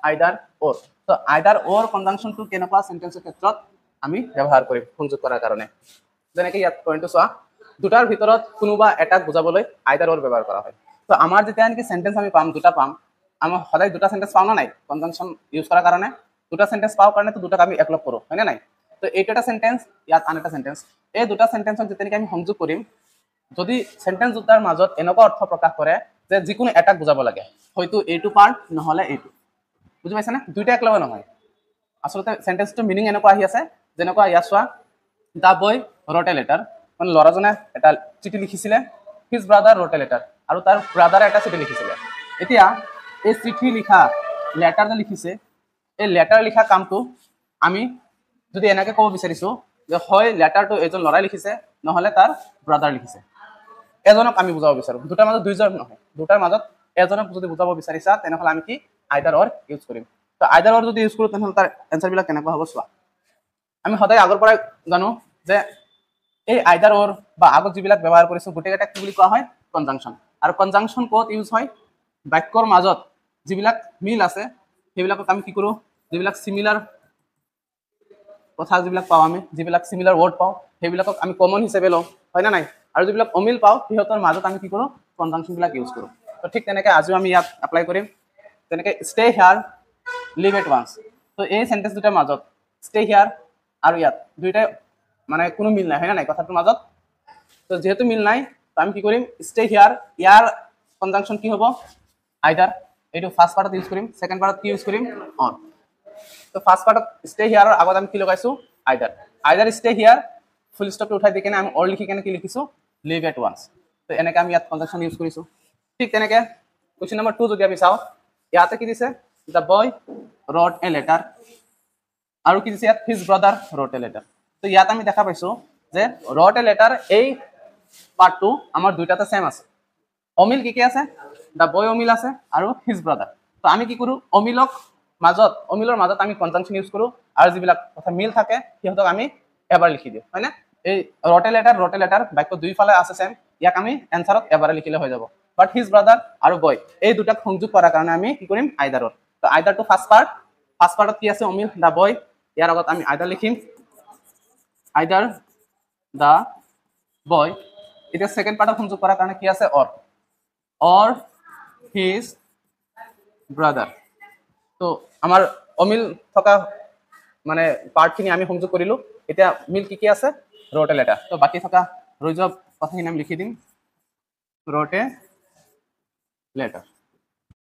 আইদাৰ অৰ তো আইদাৰ অৰ কনজাংশনটো কেনেকুৱা সেন্টেন্সৰ ক্ষেত্ৰত আমি ব্যৱহাৰ কৰিম সংযোগ কৰাৰ কাৰণে যেনেকৈ ইয়াত পইণ্টটো চোৱা দুটাৰ ভিতৰত কোনোবা এটাক বুজাবলৈ আইদাৰ অৰ ব্যৱহাৰ কৰা হয় তো আমাৰ যেতিয়া নেকি সেন্টেন্স আমি পাম দুটা পাম আমাৰ সদায় দুটা সেন্টেন্স পাও না নাই কনজাংশন ইউজ কৰাৰ কাৰণে দুটা সেন্টেন্স পাও কাৰণে তো দুটাক আমি একলগ কৰো হয় না নাই তো এইটো এটা সেন্টেন্স ইয়াত আন এটা সেন্টেন্স এই দুটা সেন্টেন্সক যেতিয়া নেকি আমি সংযোগ কৰিম যদি সেন্টেন্স দুটাৰ মাজত এনেকুৱা অৰ্থ প্ৰকাশ কৰে যে যিকোনো এটাক বুজাব লাগে হয়তো এইটো পাৰ্ট নহলে এইটো বুজি পাইছানে দুইটা একলগে নহয় আসলতে সেন্টেন্সটো মিনিং এনেকুৱা আহি আছে যেনেকুৱা ইয়াত চোৱা দা বয় ৰট এ লেটাৰ মানে ল'ৰাজনে এটা চিঠি লিখিছিলে হিজ ব্ৰাদাৰ ৰট এ লেটাৰ আৰু তাৰ ব্ৰাদাৰে এটা চিঠি লিখিছিলে এতিয়া এই চিঠি লিখা লেটাৰ যে লিখিছে এই লেটাৰ লিখা কামটো আমি যদি এনেকৈ ক'ব বিচাৰিছো যে হয় লেটাৰটো এজন ল'ৰাই লিখিছে নহলে তাৰ ব্ৰাদাৰ লিখিছে এজনক আমি বুজাব বিচাৰো দুটাৰ মাজত দুইজন নহয় দুটাৰ মাজত এজনক যদি বুজাব বিচাৰিছা তেনেহলে আমি কি আইদাৰ অৰ ইউজ কৰিম তো আইদাৰ অৰ যদি ইউজ কৰো তেনেহলে তাৰ এনসাৰ বিলাক কেনেকুৱা হ'ব চোৱা আমি সদায় আগৰ পৰাই জানো যে এই আইদাৰ অৰ বা আগত যিবিলাক ব্যৱহাৰ কৰিছো গোটেইকেইটাক কি বুলি কোৱা হয় কনজাংশন আৰু কনজাংশন ক'ত ইউজ হয় বাক্যৰ মাজত যিবিলাক মিল আছে সেইবিলাকক আমি কি কৰো যিবিলাক সিমিলাৰ কথা যিবিলাক পাওঁ আমি যিবিলাক সিমিলাৰ ৱৰ্ড পাওঁ সেইবিলাকক আমি কমন হিচাপে লওঁ হয় না নাই আৰু যিবিলাক অমিল পাওঁ সিহঁতৰ মাজত আমি কি কৰো কনজাংশনবিলাক ইউজ কৰো তো ঠিক তেনেকৈ আজিও আমি ইয়াত এপ্লাই কৰিম তেনেকৈ stay here live at once তো এই সেন্টেন্স দুটাৰ মাজত ষ্টে হিয়াৰ আৰু ইয়াত দুইটাই মানে কোনো মিল নাই হয় না নাই কথাটোৰ মাজত তো যেহেতু মিল নাই তো আমি কি কৰিম ষ্টে হিয়াৰ ইয়াৰ কনজাংশন কি হ'ব আইদাৰ এইটো ফাৰ্স্ট পাৰ্টত ইউজ কৰিম সেকেন্ড পাৰ্টত কি ইউজ কৰিম অন তো first part of stay here আগত আমি কি লগাইছো আইদার আইদার স্টে হিয়ার ফুল স্টপটো উঠাই দি কেনে আমি অর লিখি কেনে কি লিখিছো লিভ এট ওয়ান্স তো এনেকৈ আমি ইয়াত কনজাংশন ইউজ কৰিছো ঠিক তেনেকৈ কোৱেশ্চন নম্বৰ 2 যদি আমি চাওঁ ইয়াতে কি দিছে দ্য বয় ৰট এ লেটাৰ আৰু কি দিছে ইয়াত হিজ ব্ৰাদাৰ ৰট এ লেটাৰ তো ইয়াত আমি দেখা পাইছো যে ৰট এ লেটাৰ এই পাৰ্টটো আমাৰ দুইটাতে সেম আছে অমিল কি আছে দ্য বয় অমিল আছে আৰু হিজ ব্ৰাদাৰ তো আমি কি কৰো অমিলৰ মাজত আমি কনজাংশন ইউজ কৰো আৰু যিবিলাক কথা মিল থাকে সিহঁতক আমি এবাৰ লিখি দিওঁ হয় না এই ৰট এ লেটাৰ বাক্য দুইফালে আছে সেম ইয়াক আমি এনসাৰত এবাৰে লিখিলে হৈ যাব বাট হিজ ব্ৰাদাৰ আৰু বয় এই দুটাক সংযোগ কৰাৰ কাৰণে আমি কি কৰিম আইদাৰৰ তো আইদাৰটো ফাৰ্স্ট পাৰ্টত কি আছে অমিল দা বয় ইয়াৰ আগত আমি আইদাৰ লিখিম আইদাৰ দা বয় এতিয়া সেকেন্ড পাৰ্টত সংযোগ কৰাৰ কাৰণে কি আছে অৰ হিজ ব্ৰাদাৰ তো আমাৰ অমিল থকা মানে পাৰ্টখিনি আমি সংযোগ কৰিলো এতিয়া মিল কি আছে ৰট এ লেটাৰ তো বাকি থকা ৰৈ যোৱা কথাখিনি আমি লিখি দিম ৰট এ লেটাৰ